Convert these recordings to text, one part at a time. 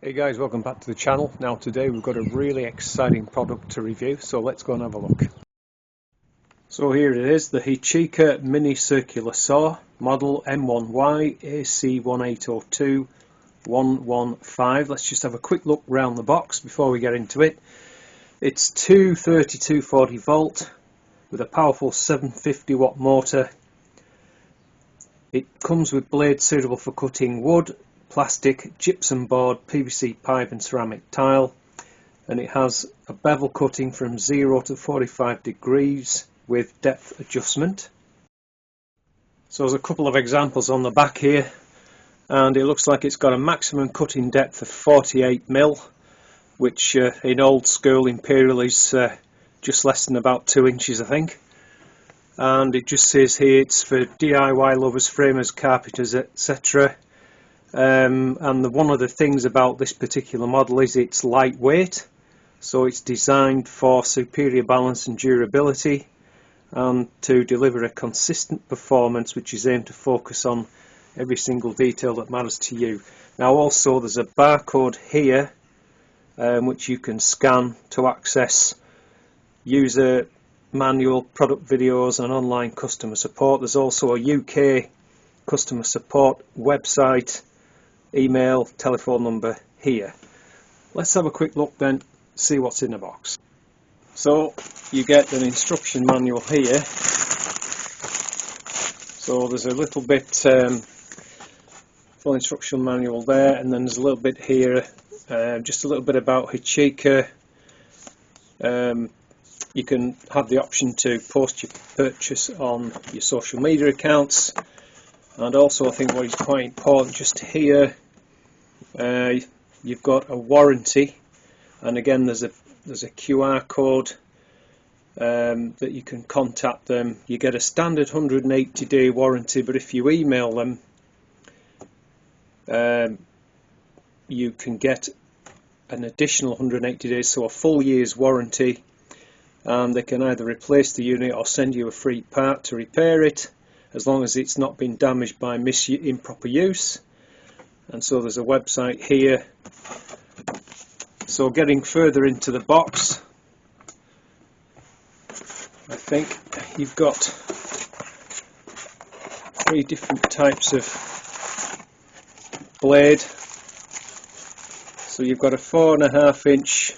Hey guys, welcome back to the channel. Now today we've got a really exciting product to review, so let's go and have a look. So here it is, the Hychika mini circular saw, model M1Y AC1802115. Let's just have a quick look round the box before we get into it. It's 240 volt with a powerful 750 watt motor. It comes with blades suitable for cutting wood, plastic, gypsum board, PVC pipe and ceramic tile, and it has a bevel cutting from 0 to 45 degrees with depth adjustment. So there's a couple of examples on the back here, and it looks like it's got a maximum cutting depth of 48 mil, which in old school imperial is just less than about 2 inches I think. And it just says here it's for DIY lovers, framers, carpenters, etc. And one of the things about this particular model is it's lightweight, so it's designed for superior balance and durability and to deliver a consistent performance which is aimed to focus on every single detail that matters to you. Now also there's a barcode here which you can scan to access user manual, product videos and online customer support. There's also a UK customer support website, email, telephone number here. Let's have a quick look then, see what's in the box. So you get an instruction manual here. So there's a little bit full instruction manual there, and then there's a little bit here, just a little bit about Hychika. You can have the option to post your purchase on your social media accounts, and also I think what is quite important just here, you've got a warranty, and again there's a QR code that you can contact them. You get a standard 180-day warranty, but if you email them you can get an additional 180 days, so a full year's warranty, and they can either replace the unit or send you a free part to repair it, as long as it's not been damaged by improper use. And so there's a website here. So getting further into the box, I think you've got 3 different types of blade. So you've got a 4.5 inch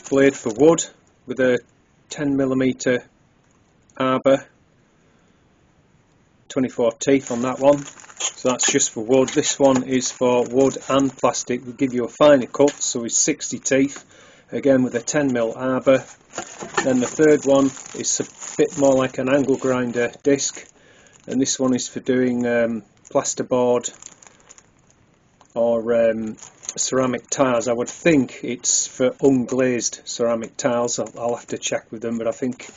blade for wood with a 10mm arbor, 24 teeth on that one, so that's just for wood. This one is for wood and plastic, will give you a finer cut, so it's 60 teeth, again with a 10mm arbor. Then the third one is a bit more like an angle grinder disc, and this one is for doing plasterboard or ceramic tiles. I would think it's for unglazed ceramic tiles. I'll have to check with them, but I think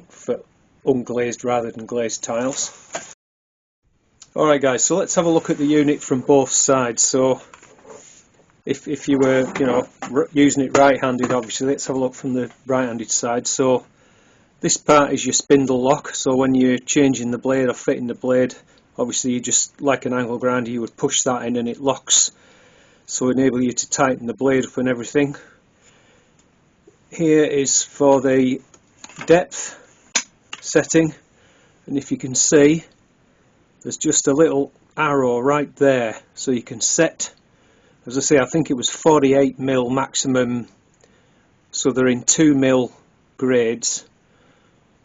for unglazed rather than glazed tiles. Alright guys, so let's have a look at the unit from both sides. So if you were using it right-handed, obviously let's have a look from the right-handed side. So this part is your spindle lock, so when you're changing the blade or fitting the blade, obviously you just, like an angle grinder, you would push that in and it locks, so enable you to tighten the blade up and everything. Here is for the depth setting, and if you can see there's just a little arrow right there, so you can set, as I say, I think it was 48mm maximum, so they're in 2mm grades.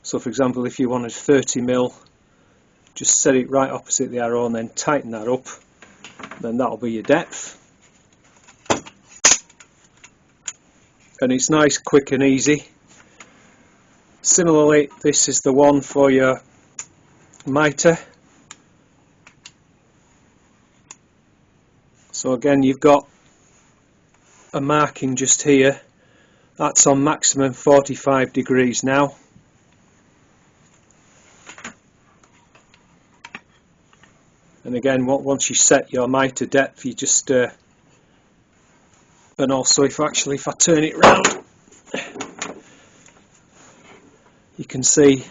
So for example, if you wanted 30mm, just set it right opposite the arrow and then tighten that up, then that'll be your depth. And it's nice, quick and easy. Similarly, this is the one for your mitre. So again, you've got a marking just here, that's on maximum 45 degrees now. And again, once you set your mitre depth, you just and also if I turn it round, you can see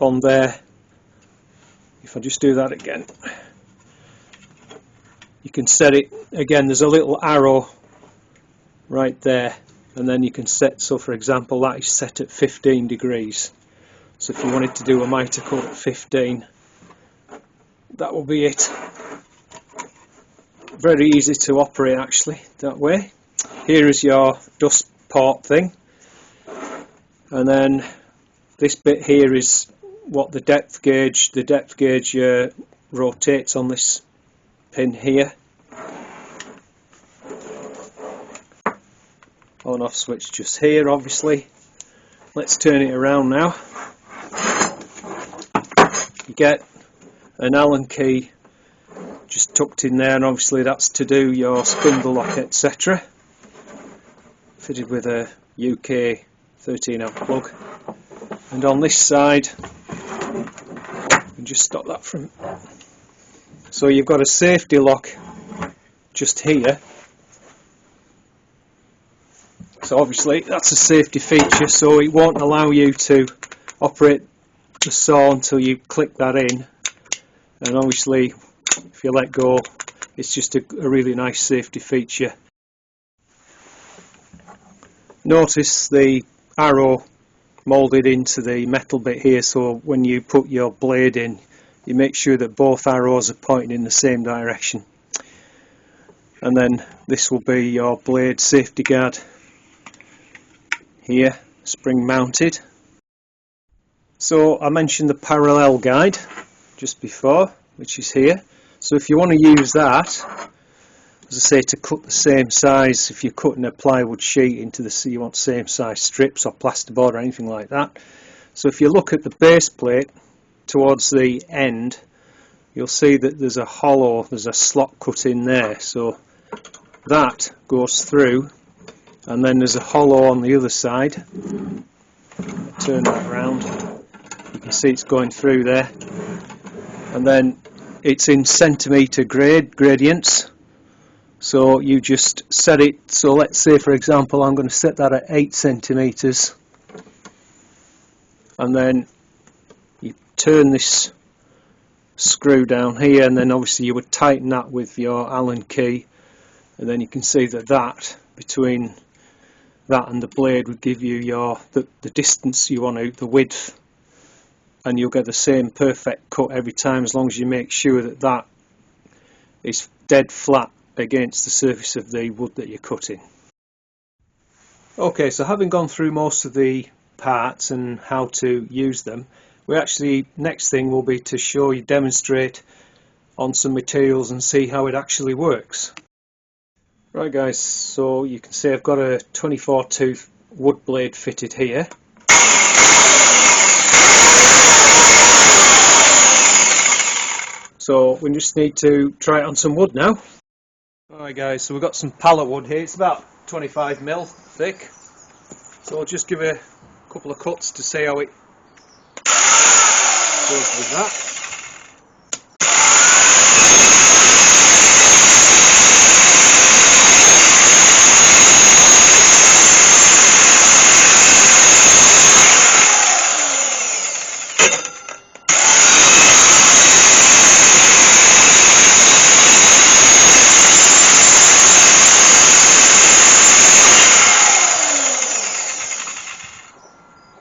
on there, if I just do that again, you can set it again. There's a little arrow right there, and then you can set, so for example that is set at 15 degrees, so if you wanted to do a mitre cut at 15, that will be it. Very easy to operate actually that way. Here is your dust port thing, and then this bit here is what the depth gauge rotates on this pin here. On off switch just here obviously. Let's turn it around now. You get an Allen key just tucked in there, and obviously that's to do your spindle lock, etc. Fitted with a UK 13 amp plug. And on this side, you can just stop that from. So you've got a safety lock just here. So obviously that's a safety feature, so it won't allow you to operate the saw until you click that in. And obviously if you let go, it's just a really nice safety feature. Notice the arrow moulded into the metal bit here, so when you put your blade in, you make sure that both arrows are pointing in the same direction. And then this will be your blade safety guard here, spring mounted. So I mentioned the parallel guide just before, which is here. So if you want to use that, as I say, to cut the same size, if you're cutting a plywood sheet into the, you want same size strips or plasterboard or anything like that. So if you look at the base plate towards the end, you'll see that there's a hollow, there's a slot cut in there. So that goes through, and then there's a hollow on the other side. Turn that around. You can see it's going through there. And then it's in centimetre gradients, so you just set it. So let's say for example I'm going to set that at 8 centimetres, and then you turn this screw down here, and then obviously you would tighten that with your Allen key, and then you can see that between that and the blade would give you the distance you want out, the width, and you'll get the same perfect cut every time, as long as you make sure that is dead flat against the surface of the wood that you're cutting. Okay, so having gone through most of the parts and how to use them, next thing will be to show you, demonstrate on some materials and see how it actually works. Right guys, so you can see I've got a 24 tooth wood blade fitted here. So we just need to try it on some wood now. Alright guys, so we've got some pallet wood here. It's about 25mm thick. So I'll just give a couple of cuts to see how it goes with that.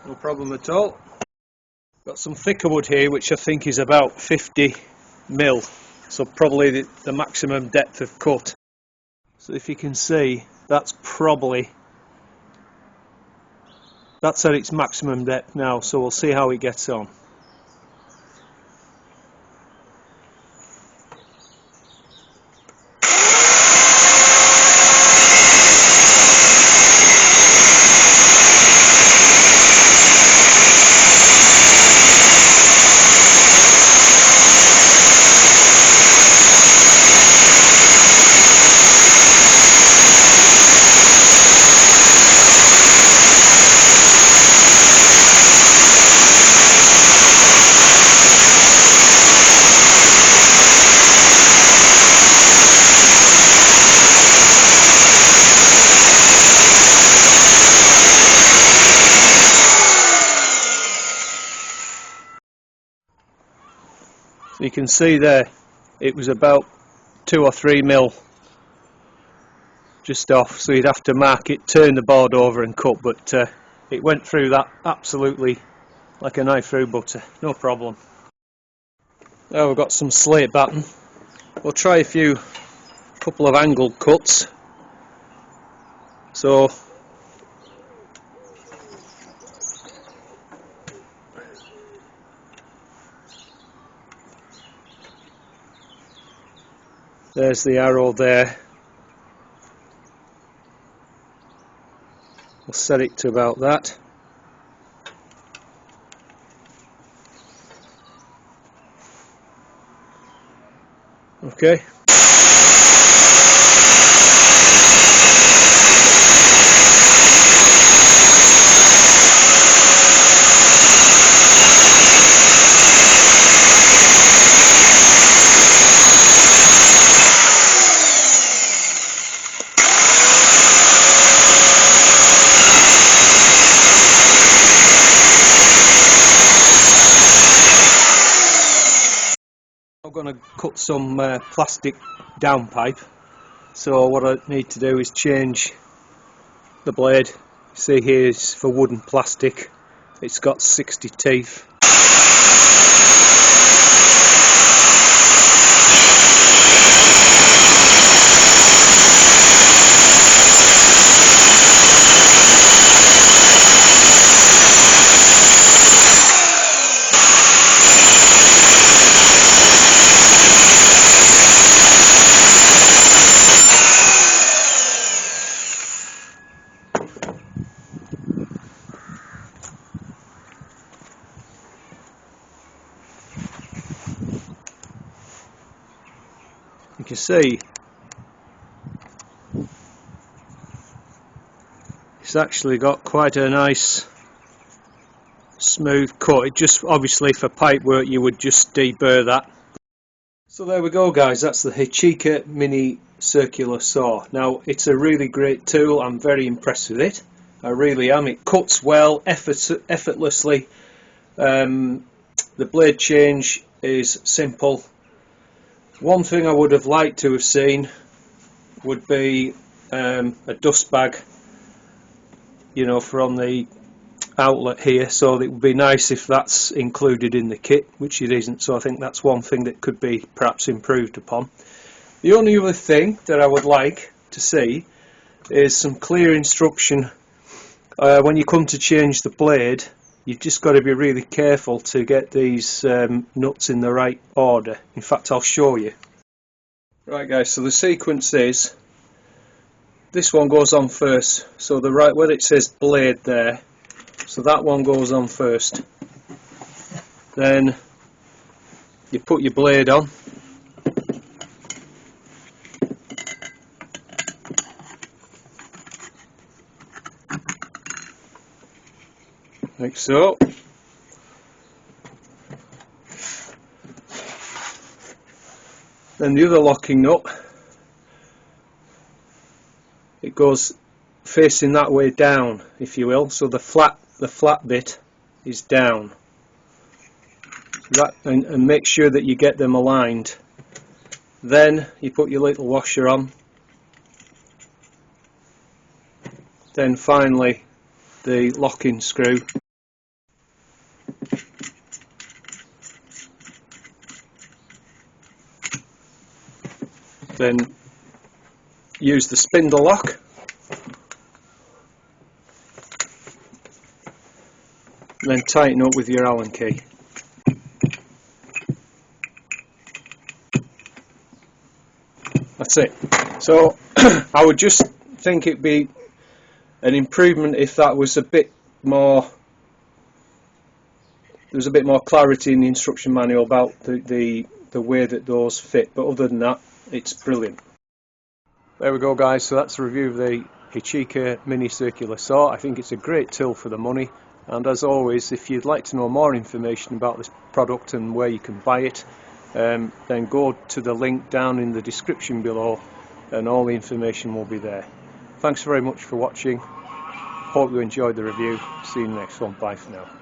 No problem at all. Got some thicker wood here which I think is about 50mm, so probably the maximum depth of cut. So if you can see, that's at its maximum depth now, so we'll see how it gets on. So you can see there, it was about 2 or 3 mil just off, so you'd have to mark it, turn the board over and cut, but it went through that absolutely like a knife through butter, no problem. Now we've got some slate batten. We'll try a couple of angled cuts. So there's the arrow there. We'll set it to about that. Okay. I'm going to cut some plastic downpipe, so what I need to do is change the blade. See, here is for wooden plastic, it's got 60 teeth. You can see it's actually got quite a nice smooth cut. It just, obviously for pipe work you would just deburr that. So there we go guys, that's the Hychika mini circular saw. Now it's a really great tool, I'm very impressed with it, I really am. It cuts well, effortlessly. The blade change is simple. One thing I would have liked to have seen would be a dust bag, you know, from the outlet here, so it would be nice if that's included in the kit, which it isn't, so I think that's one thing that could be perhaps improved upon. The only other thing that I would like to see is some clear instruction when you come to change the blade. You've just got to be really careful to get these nuts in the right order. In fact, I'll show you. Right guys, so the sequence is, this one goes on first, so the right where it says blade there, so that one goes on first. Then you put your blade on. Like so. Then the other locking nut, it goes facing that way down, if you will, so the flat bit is down. That, and make sure that you get them aligned. Then you put your little washer on. Then finally the locking screw. Then use the spindle lock. And then tighten up with your Allen key. That's it. So I would just think it'd be an improvement if that was a bit more, there was a bit more clarity in the instruction manual about the way that those fit, but other than that, it's brilliant. There we go guys, so that's a review of the Hychika mini circular saw. I think it's a great tool for the money, and as always, if you'd like to know more information about this product and where you can buy it, then go to the link down in the description below and all the information will be there. Thanks very much for watching. Hope you enjoyed the review. See you in the next one. Bye for now.